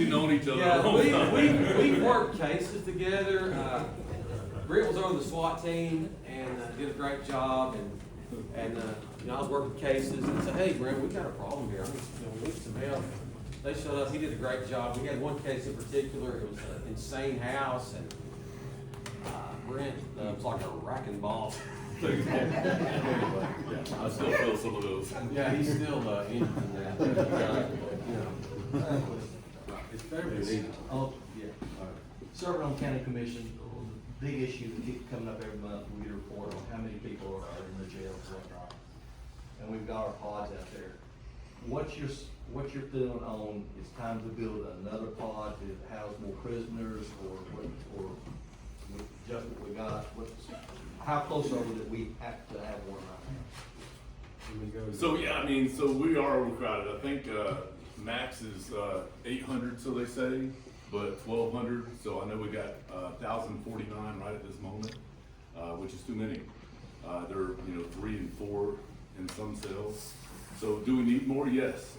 actually known each other a Yeah, long time. we worked cases together. Britt was on the SWAT team and did a great job. And you know, I was working cases and said, hey, Brent, we got a problem here. We need some help. They showed up. He did a great job. We had one case in particular. It was an insane house, and Brent was like a wrecking ball. Anyway, yeah, I still feel some of those. Yeah, he's still injured in that. You know, it's better than easy. Oh, yeah. Serving on county commission, the big issue that keeps coming up every month, we get a report on how many people are in the jails, whatnot. And we've got our pods out there. What's your feeling on, it's time to build another pod to house more prisoners, or just what we got? How close are we that we have to have one right now? So, yeah, I mean, so we are overcrowded. I think, max is, 800, so they say, but 1,200. So I know we got, 1,049 right at this moment, which is too many. There are, 3 and 4 in some cells. So do we need more? Yes.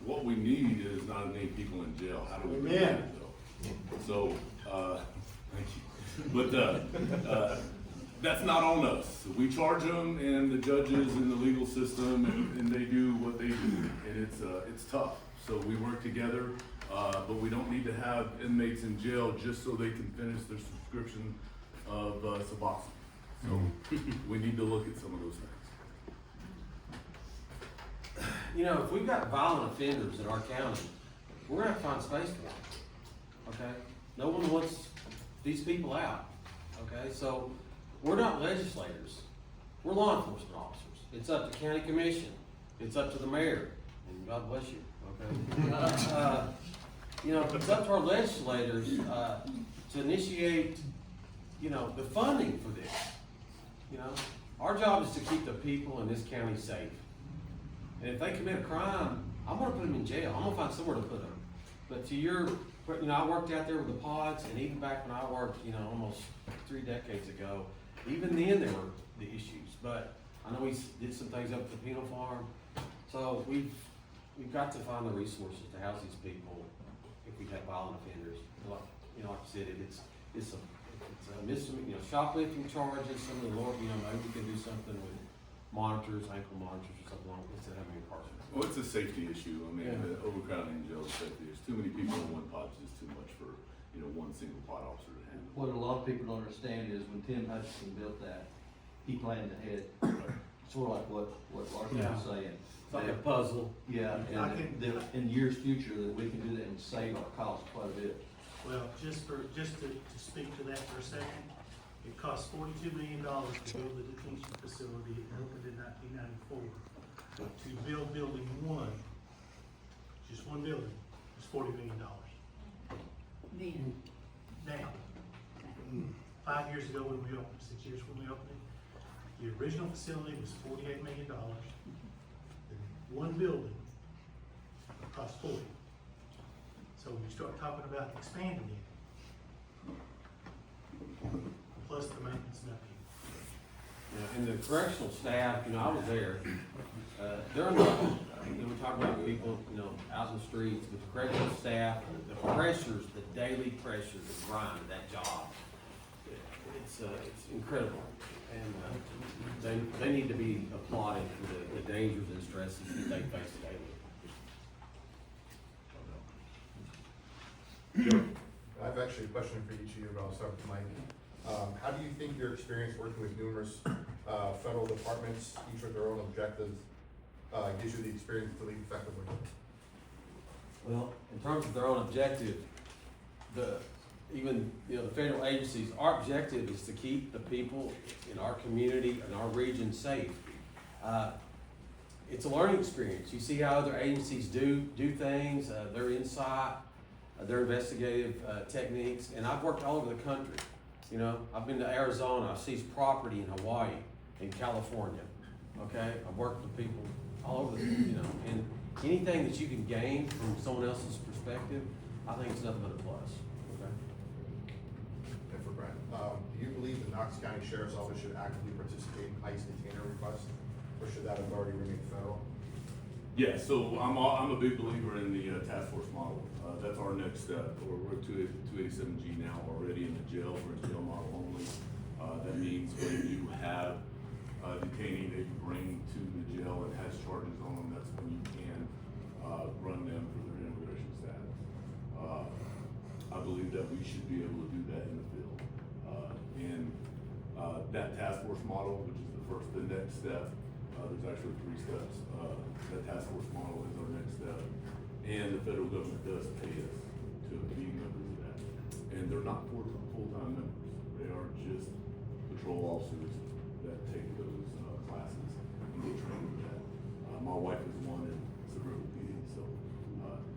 What we need is not as many people in jail. How do we do that though? So, thank you. But, that's not on us. We charge them and the judges in the legal system and they do what they do. And it's tough. So we work together, but we don't need to have inmates in jail just so they can finish their subscription of, Suboxone. So we need to look at some of those things. You know, if we've got violent offenders in our county, we're gonna have to find space for them, okay? No one wants these people out, okay? So, we're not legislators, we're law enforcement officers. It's up to county commission, it's up to the mayor, and God bless you, okay? You know, it's up to our legislators, to initiate, the funding for this. You know, our job is to keep the people in this county safe. And if they commit a crime, I'm gonna put them in jail. I'm gonna find somewhere to put them. But I worked out there with the pods, and even back when I worked, almost 3 decades ago, even then there were the issues. But I know we did some things up at the penal farm. So we've got to find the resources to house these people if we have violent offenders. Like I said, it's a misdemeanor, shoplifting charges, some of the lower, maybe we can do something with monitors, ankle monitors or something like that, instead of having incarceration. Well, it's a safety issue. I mean, the overcrowding in jail is safety. There's too many people in one pod, it's just too much for, one single pod officer to handle. What a lot of people don't understand is when Tim Hutchinson built that, he planned ahead. Sort of like what Larson was saying. It's like a puzzle. Yeah, and that in years future that we can do that and save our costs quite a bit. Well, just to speak to that for a second, it cost $42 million to build the detention facility. It opened in 1994. To build building one, just one building, is $40 million. Now, 5 years ago when we opened, 6 years when we opened it, the original facility was $48 million. The one building cost 40. So when you start talking about expanding it, plus the maintenance and upkeep. Yeah, and the correctional staff, I was there, they're not, we talk about people, out in the streets, but the correctional staff, the pressures, the daily pressure, the grind of that job, it's incredible. And they need to be applauded for the dangers and stresses that they face daily. I have actually a question for each of you, but I'll start with Mike. How do you think your experience working with numerous federal departments, each with their own objectives, gives you the experience to lead effectively? Well, in terms of their own objective, the federal agencies, our objective is to keep the people in our community and our region safe. It's a learning experience. You see how other agencies do things, their insight, their investigative techniques, and I've worked all over the country. I've been to Arizona, I've seized property in Hawaii, in California, okay? I've worked with people all over and anything that you can gain from someone else's perspective, I think it's nothing but a plus, okay? And for Brent, do you believe the Knox County Sheriff's Office should actively participate in ICE detainer requests, or should that authority remain federal? Yeah, so I'm a big believer in the task force model. That's our next step. We're at 287G now already in the jail. We're in jail model only. That means when you have a detainee that you bring to the jail and has charges on them, that's when you can run them for their immigration status. I believe that we should be able to do that in the field. That task force model, which is the next step, there's actually 3 steps. That task force model is our next step. And the federal government does pay us to be members of that. And they're not full-time members. They are just patrol officers that take those classes and get trained with that. My wife is one in suburban PD, so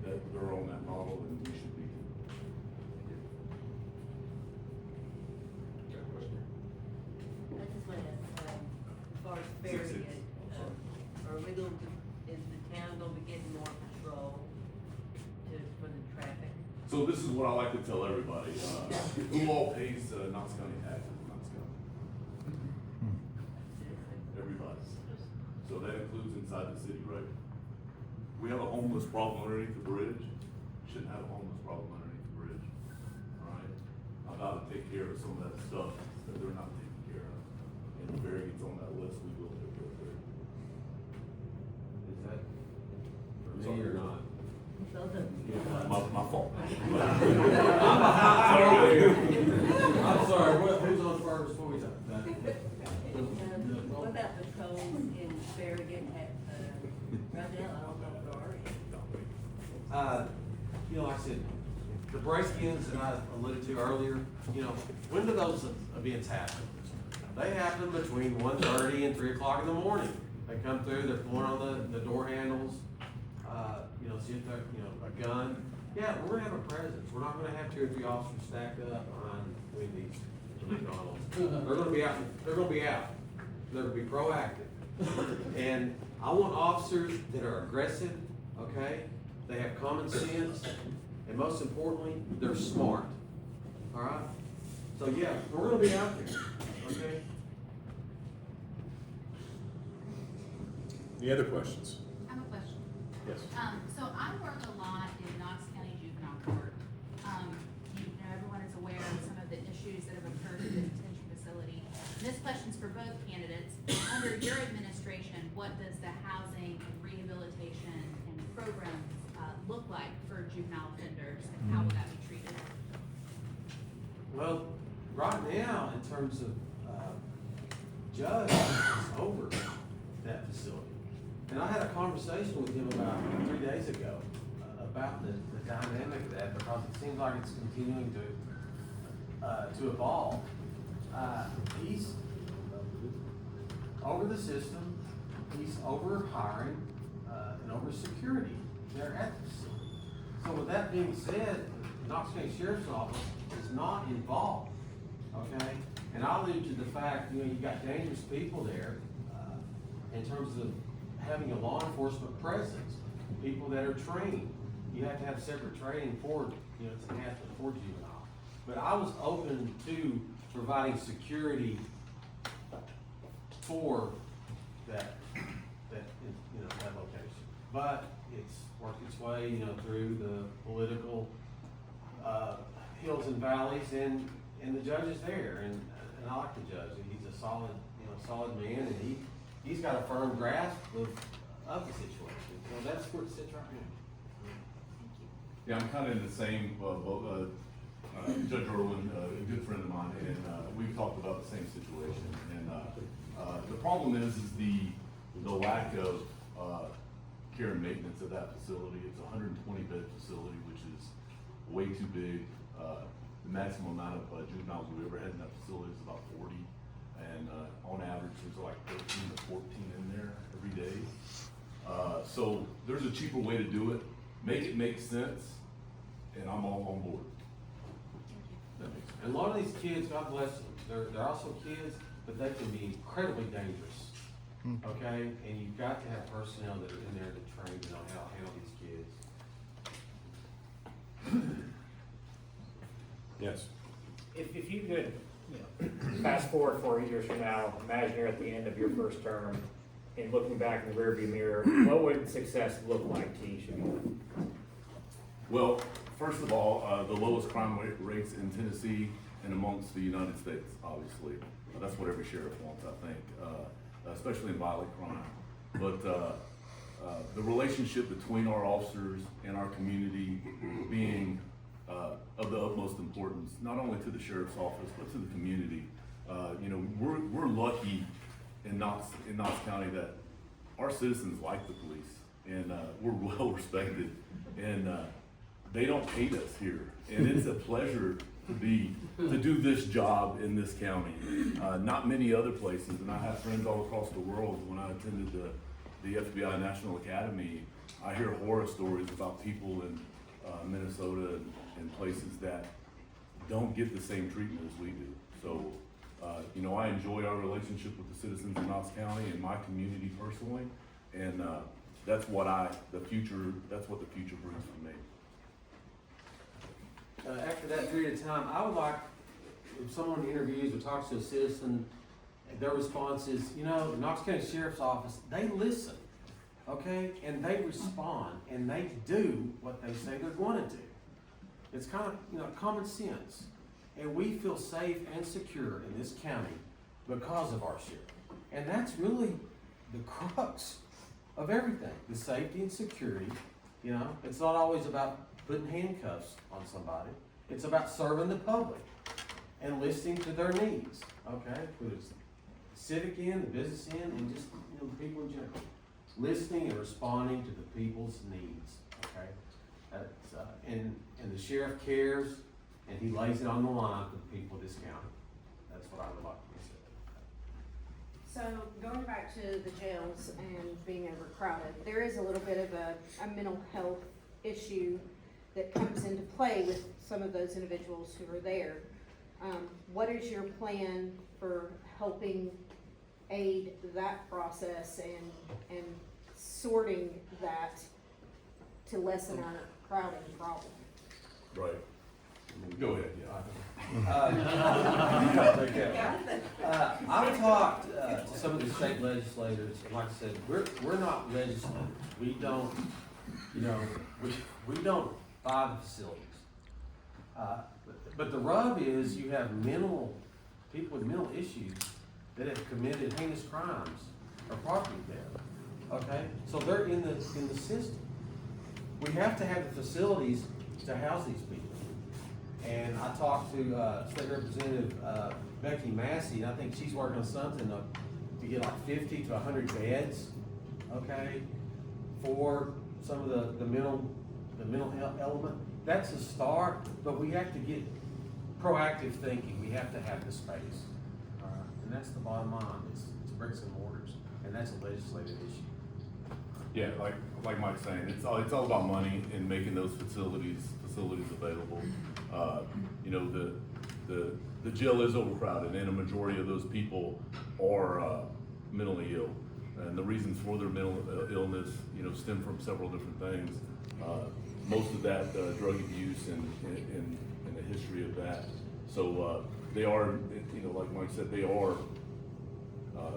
that they're on that model and we should be. Got a question? I just want to ask, as far as Farragut, are we going to, is the town going to be getting more control for the traffic? So this is what I like to tell everybody, who all pays Knox County taxes in Knox County? Everybody. So that includes inside the city, right? We have a homeless problem underneath the bridge, shouldn't have a homeless problem underneath the bridge, alright? I've got to take care of some of that stuff that they're not taking care of. And if Barry gets on that list, we will take care of it. Is that for me or not? Both of you. My fault. I'm sorry, who's on first, what we talking? What about patrols in Farragut at, right now, I don't know if there are any. You know, like I said, the break-ins that I alluded to earlier, you know, when do those events happen? They happen between 1:30 and 3 o'clock in the morning. They come through, they're pulling on the door handles, you know, see if they're, you know, a gun. Yeah, we're gonna have a presence. We're not gonna have 2 or 3 officers stacked up behind Wendy's or McDonald's. They're gonna be out, they're gonna be out. They're gonna be proactive. And I want officers that are aggressive, okay? They have common sense, and most importantly, they're smart, all right? So yeah, we're gonna be out there, okay? Any other questions? I have a question. Yes. So I work a lot in Knox County Juvenile Court. You know, everyone is aware of some of the issues that have occurred in the detention facility. And this question's for both candidates. Under your administration, what does the housing and rehabilitation and programs look like for juvenile offenders, and how will that be treated? Well, right now, in terms of, Judge is over that facility. And I had a conversation with him about 3 days ago, about the dynamic of that, because it seems like it's continuing to evolve. He's over the system, he's over hiring, and over security there at the facility. So with that being said, the Knox County Sheriff's Office is not involved, okay? And I allude to the fact, you know, you got dangerous people there, in terms of having a law enforcement presence, people that are trained. You have to have separate training for, you know, it's enhancement for juvenile. But I was open to providing security for that, you know, that location. But it's worked its way, you know, through the political, hills and valleys, and the judge is there, and I like the judge, and he's a solid, you know, solid man, and he's got a firm grasp of the situation, so that's where it sits right now. Yeah, I'm kind of in the same boat. Judge Irwin, a good friend of mine, and we've talked about the same situation. And the problem is the lack of care and maintenance of that facility. It's a 120-bed facility, which is way too big. The maximum amount of juveniles we've ever had in that facility is about 40, and on average, there's like 13 to 14 in there every day. So there's a cheaper way to do it. Make it make sense, and I'm all on board. That makes sense. And a lot of these kids, God bless them, they're also kids, but they can be incredibly dangerous, okay? And you've got to have personnel that are in there to train to know how to handle these kids. Yes. If you could, you know, fast forward 4 years from now, imagine you're at the end of your first term, and looking back in the rearview mirror, what would success look like to each of you? Well, first of all, the lowest crime rates in Tennessee and amongst the United States, obviously. That's what every sheriff wants, I think, especially in violent crime. But the relationship between our officers and our community being of the utmost importance, not only to the sheriff's office, but to the community. You know, we're lucky in Knox County that our citizens like the police, and we're well respected, and they don't hate us here, and it's a pleasure to do this job in this county. Not many other places, and I have friends all across the world. When I attended the FBI National Academy, I hear horror stories about people in Minnesota and places that don't get the same treatment as we do. So, you know, I enjoy our relationship with the citizens of Knox County and my community personally, and that's what the future brings for me. After that period of time, I would like, if someone interviews or talks to a citizen, their response is, you know, the Knox County Sheriff's Office, they listen, okay? And they respond, and they do what they say they're going to do. It's kind of, you know, common sense. And we feel safe and secure in this county because of our sheriff. And that's really the crux of everything, the safety and security. You know, it's not always about putting handcuffs on somebody. It's about serving the public and listening to their needs, okay? Whether it's civic end, the business end, and just, you know, the people in general. Listening and responding to the people's needs, okay? That's, and the sheriff cares, and he lays it on the line for the people of this county. That's what I would like to say. So going back to the jails and being overcrowded, there is a little bit of a mental health issue that comes into play with some of those individuals who are there. What is your plan for helping aid that process and sorting that to lessen our crowding problem? Right. Go ahead, yeah. I've talked to some of the state legislators, and like I said, we're not legislators. We don't, you know, we don't buy the facilities. But the rub is you have people with mental issues that have committed heinous crimes or property theft. Okay, so they're in the system. We have to have the facilities to house these people. And I talked to State Representative Becky Massey, and I think she's working on something to get like 50 to 100 beds, okay, for some of the mental health element. That's a start, but we have to get proactive thinking. We have to have the space, and that's the bottom line. It's bricks and mortars, and that's a legislative issue. Yeah, like Mike's saying, it's all about money and making those facilities available. You know, the jail is overcrowded, and a majority of those people are mentally ill, and the reasons for their mental illness, you know, stem from several different things. Most of that drug abuse and the history of that. So they are, you know, like Mike said, they are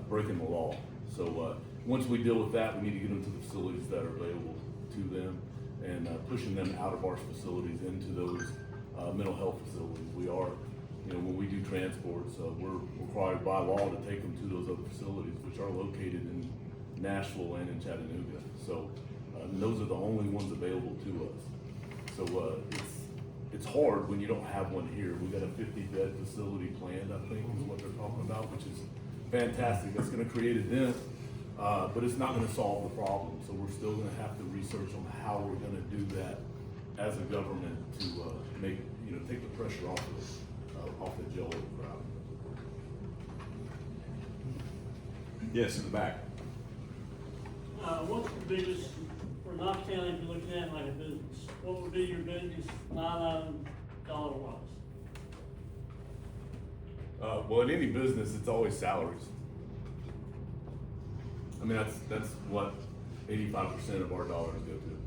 breaking the law. So once we deal with that, we need to get them to the facilities that are available to them, and pushing them out of our facilities into those mental health facilities. We are, you know, when we do transports, we're required by law to take them to those other facilities, which are located in Nashville and in Chattanooga. So those are the only ones available to us. So it's hard when you don't have one here. We got a 50-bed facility planned, I think, is what they're talking about, which is fantastic. That's going to create a dent, but it's not going to solve the problem. So we're still going to have to research on how we're going to do that as a government to make, you know, take the pressure off the jail overcrowding. Yes, in the back. What's the biggest, for Knox County, if you're looking at like a business, what would be your biggest line item dollar-wise? Well, in any business, it's always salaries. I mean, that's what 85% of our dollars go to.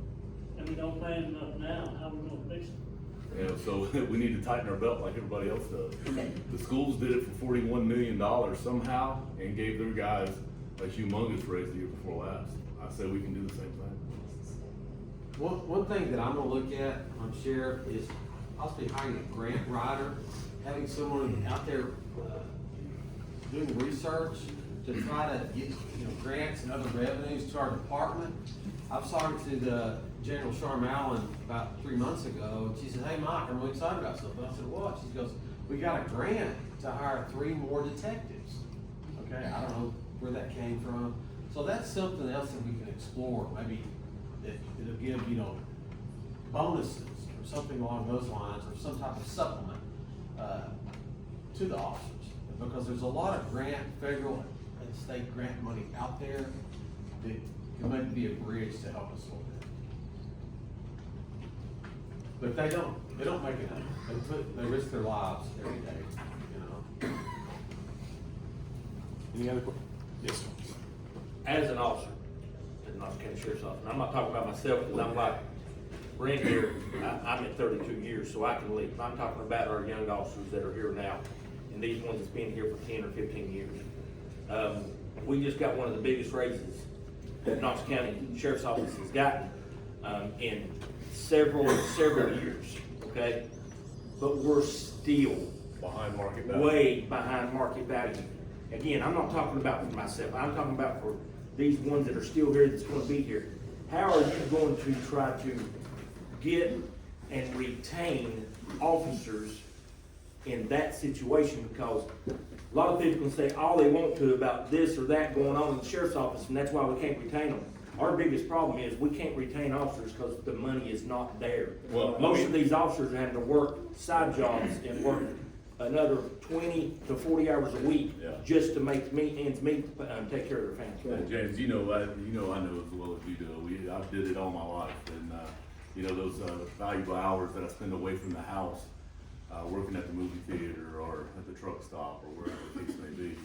And we don't pay enough now, how are we gonna fix it? You know, so we need to tighten our belt like everybody else does. The schools did it for $41 million somehow and gave their guys a humongous raise the year before last. I said we can do the same thing. One thing that I'm gonna look at, Sheriff, is possibly hiring a grant writer, having someone out there, doing research to try to get, grants and other revenues to our department. I was talking to the General Sharm Allen about 3 months ago, and she said, "Hey, Mike, I'm really excited about something." I said, "What?" She goes, "We got a grant to hire 3 more detectives." Okay, I don't know where that came from. So that's something else that we can explore, maybe that it'll give, bonuses or something along those lines, or some type of supplement, to the officers. Because there's a lot of federal and state grant money out there that can maybe be a bridge to help us a little bit. But they don't make it up. They risk their lives every day, Any other questions? Yes, sir. As an officer at the Knox County Sheriff's Office, and I'm not talking about myself, because I'm like Brent here, I'm at 32 years, so I can leave. I'm talking about our young officers that are here now, and these ones that's been here for 10 or 15 years. We just got one of the biggest raises that Knox County Sheriff's Office has gotten, in several years, okay? But we're still Behind market value. way behind market value. Again, I'm not talking about for myself, I'm talking about for these ones that are still here, that's gonna be here. How are you going to try to get and retain officers in that situation? Because a lot of people can say all they want to about this or that going on in the sheriff's office, and that's why we can't retain them. Our biggest problem is we can't retain officers because the money is not there. Well, Most of these officers are having to work side jobs and work another 20 to 40 hours a week Yeah. just to make ends meet, take care of their family. James, I know as well as you do. I did it all my life, and those valuable hours that I spend away from the house, working at the movie theater or at the truck stop or wherever the case may be,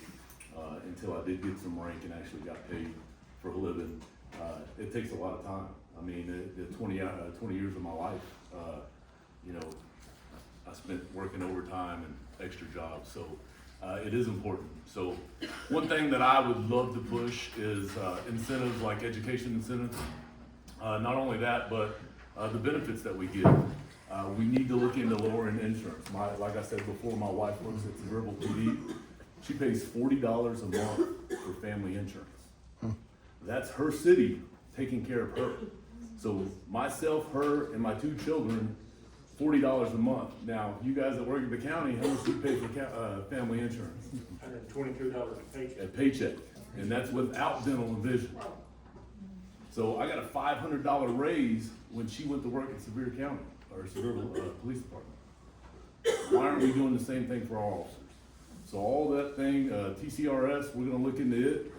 until I did get some rank and actually got paid for a living. It takes a lot of time. I mean, the 20 years of my life, I spent working overtime and extra jobs, so it is important. So one thing that I would love to push is incentives, like education incentives. Not only that, but the benefits that we get. We need to look into lowering insurance. Like I said before, my wife works at Sevierville PD. She pays $40 a month for family insurance. That's her city taking care of her. So myself, her, and my 2 children, $40 a month. Now, you guys that work at the county, how much do you pay for family insurance? $122 a paycheck. A paycheck, and that's without dental and vision. So I got a $500 raise when she went to work in Sevier County, or Sevierville Police Department. Why aren't we doing the same thing for our officers? So all that thing, TCRS, we're gonna look into it.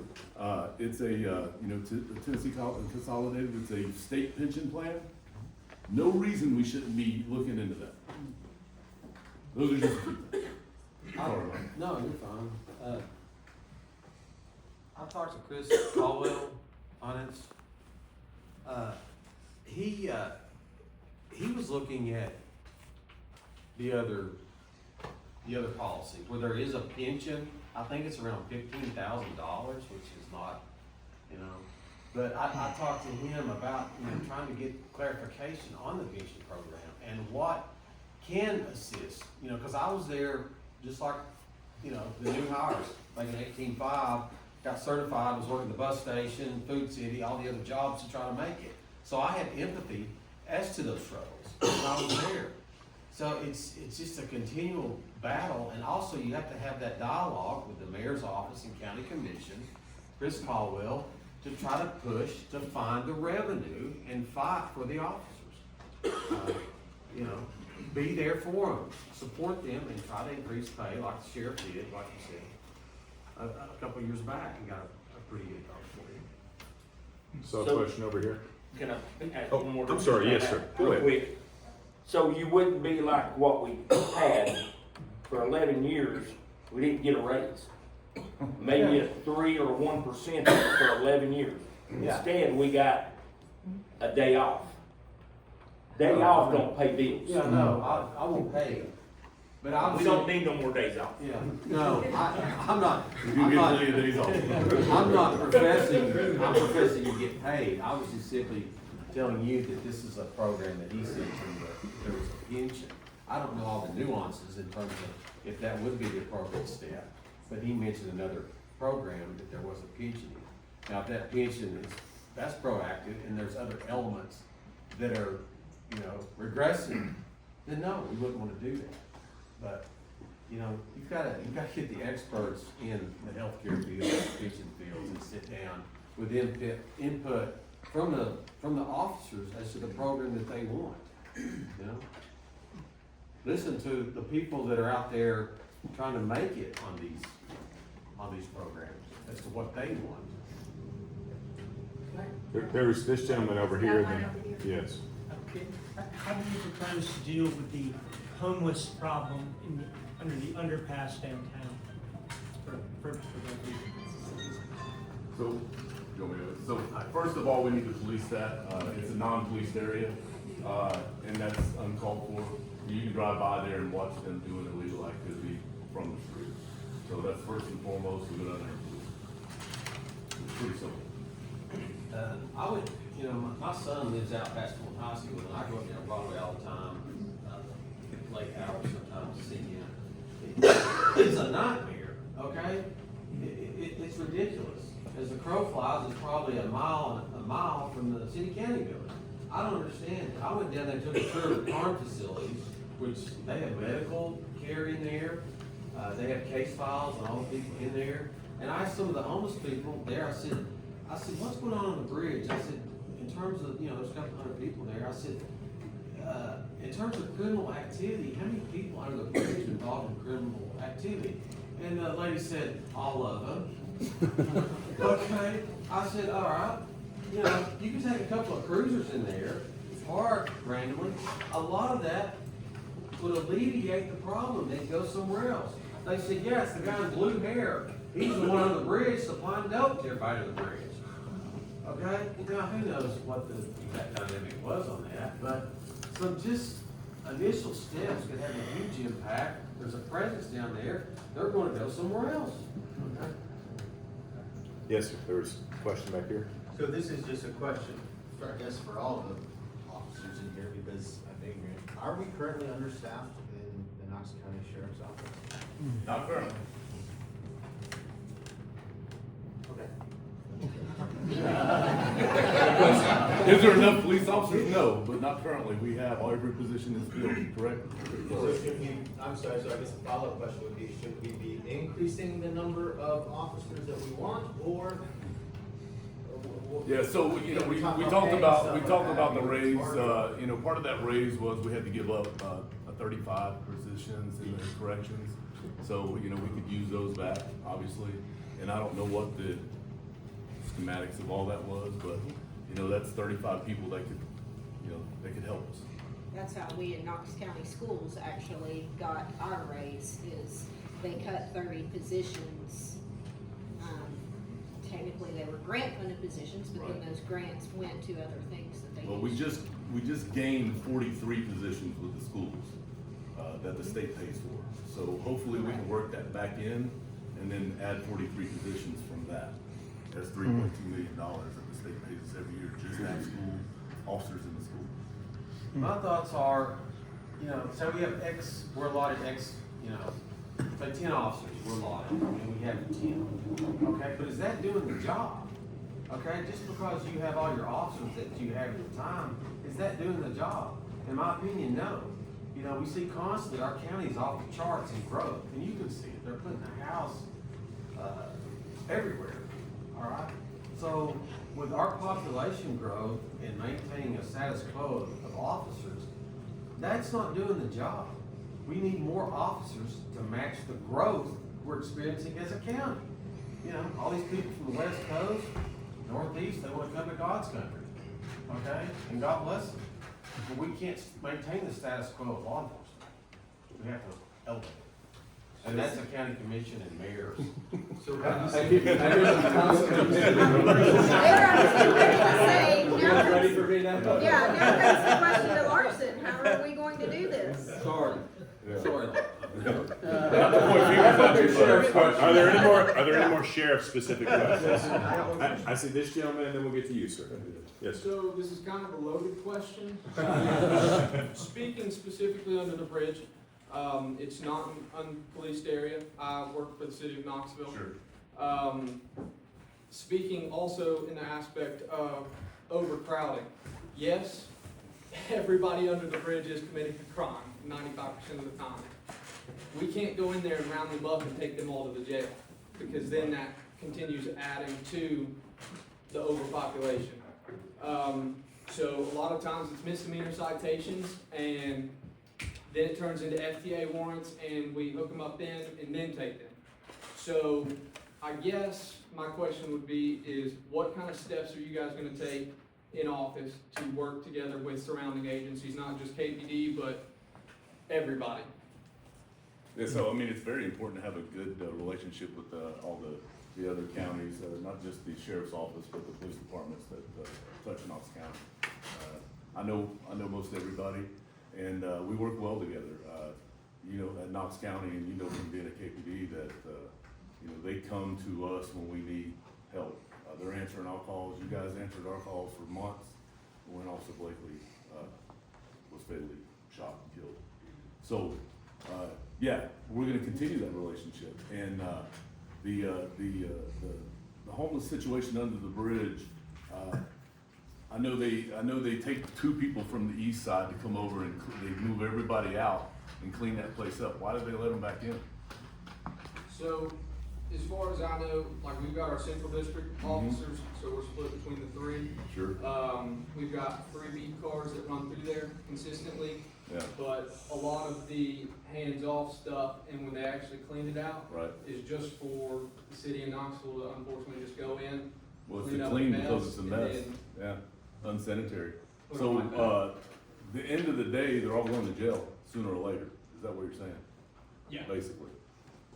It's a, Tennessee Consolidated, it's a state pension plan. No reason we shouldn't be looking into that. Those are just a few things. Sorry, Mike. No, you're fine. I talked to Chris Caldwell on it. He was looking at the other policy, where there is a pension. I think it's around $15,000, which is not, But I talked to him about, trying to get clarification on the pension program and what can assist, cause I was there just like, the new hires, making 18.5, got certified, was working the bus station, Food City, all the other jobs to try to make it. So I had empathy as to those struggles when I was there. So it's just a continual battle, and also you have to have that dialogue with the mayor's office and county commission, Chris Caldwell, to try to push to find the revenue and fight for the officers. Be there for them, support them, and try to increase pay like the sheriff did, like you said, a couple of years back, and got a pretty good job for him. So, So- question over here. Can I ask Oh, one more? I'm sorry, yes, sir. Go Real ahead. quick. So you wouldn't be like what we had for 11 years, we didn't get a raise. Maybe a 3 or 1% for 11 years. Yeah. Instead, we got a day off. Day off don't pay bills. Yeah, no, I won't pay But I'll We be, don't need no more days off. yeah, no, I'm not, You I'm get not, plenty of days off. I'm not professing to get paid. I was just simply telling you that this is a program that he said there was a pension. I don't know all the nuances in terms of if that would be the appropriate step, but he mentioned another program that there was a pension in. Now, if that pension is, that's proactive, and there's other elements that are, you know, regressing, then no, we wouldn't wanna do that. But, you know, you've gotta get the experts in the healthcare field, the pension fields, and sit down with input from the officers as to the program that they want, you know? Listen to the people that are out there trying to make it on these programs as to what they want. There's this gentleman over here, then, yes. Okay, how do you propose to deal with the homeless problem under the underpass downtown? For that reason? So, you want me to- so first of all, we need to police that. It's a non-policed area, and that's uncalled for. You can drive by there and watch them doing illegal activity from the street. So that's first and foremost, we go down there and police. It's pretty simple. I would, you know, my son lives out past Fulton High School, and I go up there on Broadway all the time, late hours sometimes to see him. It's a nightmare, okay? It's ridiculous. As the crow flies, it's probably a mile from the city county building. I don't understand it. I went down there and took a tour of the farm facilities, which they have medical care in there. They have case files and all the people in there. And I asked some of the homeless people there, I said, what's going on the bridge? I said, in terms of, you know, there's a couple hundred people there. I said, in terms of criminal activity, how many people under the bridge involved in criminal activity? And the lady said, all of them. Okay, I said, all right, you know, you can take a couple of cruisers in there, park randomly. A lot of that would alleviate the problem. They'd go somewhere else. They said, yes, the guy in blue hair, he's the one on the bridge supplying dope to everybody on the bridge. Okay, now who knows what the exact dynamic was on that, but some just initial steps could have a huge impact. There's a presence down there, they're gonna go somewhere else. Okay? Yes, sir, there was a question back here. So this is just a question, for, I guess, for all of the officers in here, because I'm ignorant. Are we currently understaffed in the Knox County Sheriff's Office? Not currently. Okay. Is there enough police officers? No, but not currently. We have every position is filled, correct? So should we, I'm sorry, so I guess the follow-up question would be, should we be increasing the number of officers that we want, or? Yeah, so, you know, we talked about the raise, you know, part of that raise was we had to give up, 35 positions in the corrections. So, you know, we could use those back, obviously, and I don't know what the schematics of all that was, but, you know, that's 35 people that could, you know, that could help us. That's how we in Knox County Schools actually got our raise, is they cut 30 positions. Technically, they were grant-funded positions, but then Right. those grants went to other things that they Well, used. we just gained 43 positions with the schools, that the state pays for. So hopefully we can work that back in and then add 43 positions from that. That's $3.2 million that the state pays us every year, just that school, officers in the school. My thoughts are, you know, so we have X, we're allotted X, you know, say 10 officers, we're allotted, and we have 10. Okay, but is that doing the job? Okay, just because you have all your officers that you have at the time, is that doing the job? In my opinion, no. You know, we see constantly our county's off the charts in growth, and you can see it. They're putting a house everywhere, all right? So with our population growth and maintaining a status quo of officers, that's not doing the job. We need more officers to match the growth we're experiencing as a county. You know, all these people from the West Coast, Northeast, they want to come to God's country, okay? And God bless them. But we can't maintain the status quo of law enforcement. We have to elevate. And that's the county commission and mayors. So Ready for me now? Yeah, now that's the question to Larson, how are we going to do this? Sorry. Yeah. Sorry. Are there any more sheriff-specific questions? I see this gentleman, and then we'll get to you, sir. Yes, sir. So this is kind of a loaded question. Speaking specifically under the bridge, it's not an unpoliced area. I work for the city of Knoxville. Sure. Speaking also in the aspect of overcrowding, yes, everybody under the bridge is committing a crime 95% of the time. We can't go in there and round them up and take them all to the jail, because then that continues adding to the overpopulation. So a lot of times it's misdemeanor citations, and then it turns into FTA warrants, and we hook them up then and then take them. So I guess my question would be is, what kind of steps are you guys gonna take in office to work together with surrounding agencies, not just KPD, but everybody? Yeah, so I mean, it's very important to have a good relationship with all the other counties, not just the sheriff's office, but the police departments that touch Knox County. I know most everybody, and we work well together. You know, at Knox County, and you know from being at KPD that you know, they come to us when we need help. They're answering our calls. You guys answered our calls for months when Officer Blakely was fatally shot and killed. So, yeah, we're going to continue that relationship. And the homeless situation under the bridge, I know they take 2 people from the east side to come over, and they move everybody out and clean that place up. Why did they let them back in? So, as far as I know, like, we've got our central district officers, so we're split between the 3. Sure. We've got 3 beat cars that run through there consistently. Yeah. But a lot of the hands-off stuff, and when they actually clean it out, Right. is just for the city of Knoxville to unfortunately just go in. Well, it's clean a up clean the because mess, it's a and mess. then Yeah, unsanitary. put So, them right back. the end of the day, they're all going to jail sooner or later. Is that what you're saying? Yeah. Basically.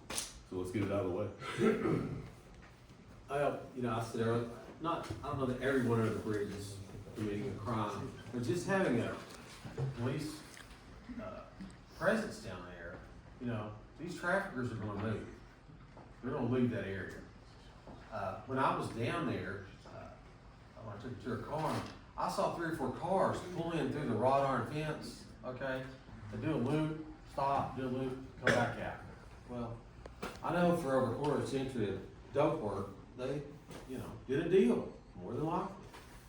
So let's get it out of the way. You know, I said earlier, I don't know that everyone under the bridge is committing a crime, but just having a police, presence down there, you know, these traffickers are gonna move. They're gonna leave that area. When I was down there, when I took it to a car, I saw 3 or 4 cars pull in through the wrought iron fence, okay? They do a loop, stop, do a loop, come back out. Well, I know for over a quarter century of dope work, they, you know, did a deal, more than likely.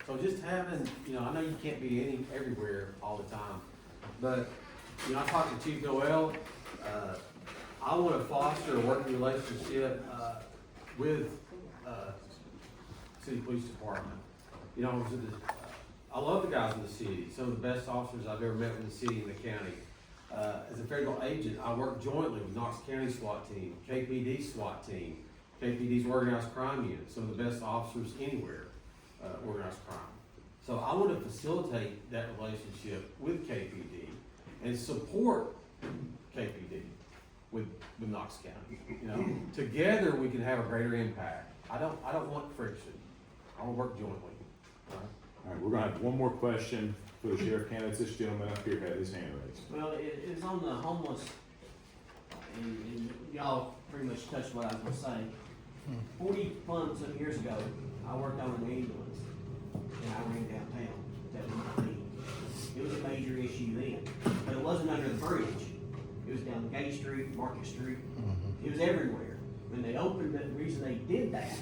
So just having, you know, I know you can't be everywhere all the time, but, you know, I talked to Chief Noel, I wanna foster a working relationship, with, city police department. You know, I love the guys in the city, some of the best officers I've ever met in the city and the county. As a federal agent, I work jointly with Knox County SWAT team, KPD SWAT team, KPD's organized crime unit, some of the best officers anywhere, organized crime. So I want to facilitate that relationship with KPD and support KPD with Knox County. You know, together we can have a greater impact. I don't want friction. I want to work jointly. All right, we're gonna have one more question for the sheriff candidates. This gentleman up here had his hand raised. Well, it's on the homeless, and y'all pretty much touched what I was gonna say. 40-some years ago, I worked on an ambulance, and I ran downtown. That was my thing. It was a major issue then, but it wasn't under the bridge. It was down Gay Street, Market Street. It was everywhere. When they opened it, the reason they did that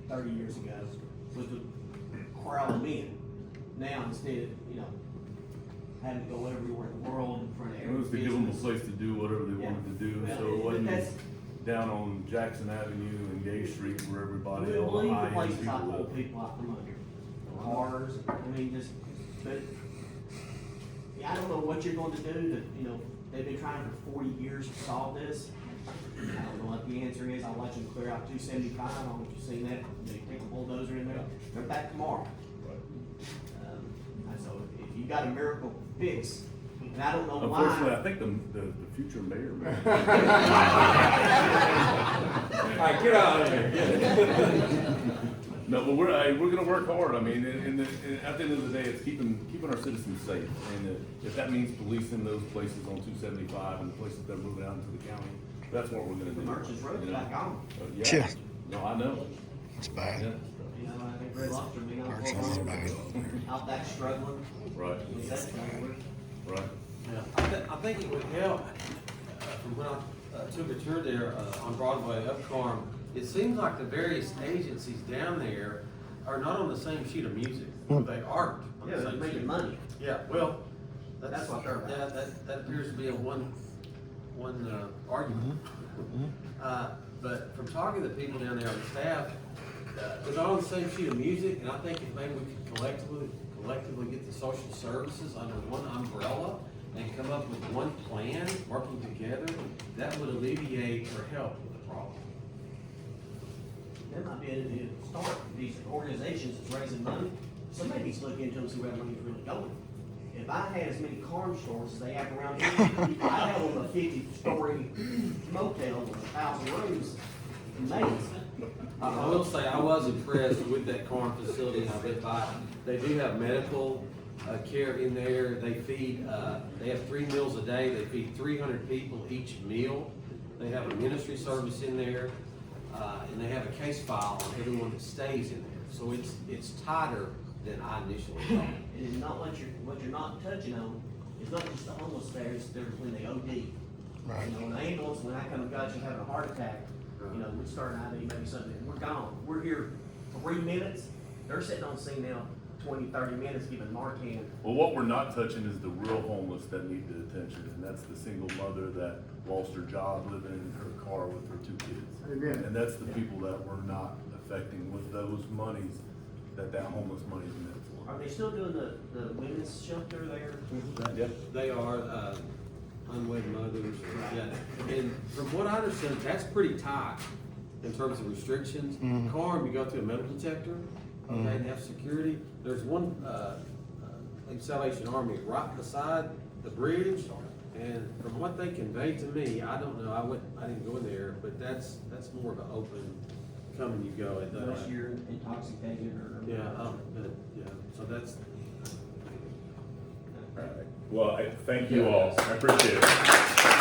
30 years ago was to corral them in. Now, instead of, you know, having to go everywhere in the world in front of It every was to give them a business. place to do whatever they wanted to do, Well, so it but wasn't that's- down on Jackson Avenue and Gay Street where everybody, all the Believe the high-end places I people pull live. people out from under, cars, I mean, just, but, yeah, I don't know what you're going to do to, you know, they've been trying for 40 years to solve this. I don't know what the answer is, I'll let them clear out 275, I don't know if you've seen that, they take a bulldozer in there, they're back tomorrow. And so if you got a miracle fix, and I don't know why. Unfortunately, I think the future mayor. All right, get out of here. No, but we're gonna work hard. I mean, at the end of the day, it's keeping our citizens safe. And if that means policing those places on 275 and the places that are moving out into the county, That's what we're gonna do. Merchants Road's you know? back on. Yeah. No, I know. It's bad. Yeah. You know, I think Red Lobster being on Merchants is bad. out back struggling. Right, That's kind of weird. right. Yeah, I think it would help, from when I took a tour there, on Broadway, up Carm, it seems like the various agencies down there are not on the same sheet of music. They aren't on Yeah, the they're same making sheet. money. Yeah, well, That's what they're about. Yeah, that appears to be a one argument. But from talking to people down there on the staff, they're not on the same sheet of music, and I think if maybe we could collectively get the social services under one umbrella and come up with one plan, working together, that would alleviate or help with the problem. That might be a start, these organizations that's raising money, somebody needs to look into them, see where that money's really going. If I had as many farm stores as they have around here, I'd have them a 50-story motel with 1,000 rooms, amazing. I will say, I was impressed with that Carm facility, and I bet by, they do have medical care in there, they feed, they have 3 meals a day, they feed 300 people each meal. They have a ministry service in there, and they have a case file on everyone that stays in there, so it's tighter than I initially thought. And it's not what you're not touching on, it's not just the homeless there, it's there when they OD. Right. You know, when the ambulance, when I come and got you having a heart attack, you know, we start an IV, maybe something, we're gone. We're here 3 minutes, they're sitting on scene now 20, 30 minutes giving Narcan. Well, what we're not touching is the real homeless that need the attention, and that's the single mother that lost her job living in her car with her 2 kids. Amen. And that's the people that we're not affecting with those monies, that homeless money is meant for. Are they still doing the women's shelter there? Yep. They are, unwed mothers, yeah. And from what I understand, that's pretty tight in terms of restrictions. Carm, you go through a metal detector, okay, and have security. There's one, like Salvation Army right beside the bridge, and from what they conveyed to me, I don't know, I didn't go in there, but that's more of an open, come and you go. Unless you're intoxicated or. Yeah, but, yeah, so that's, Well, thank you all. I appreciate it.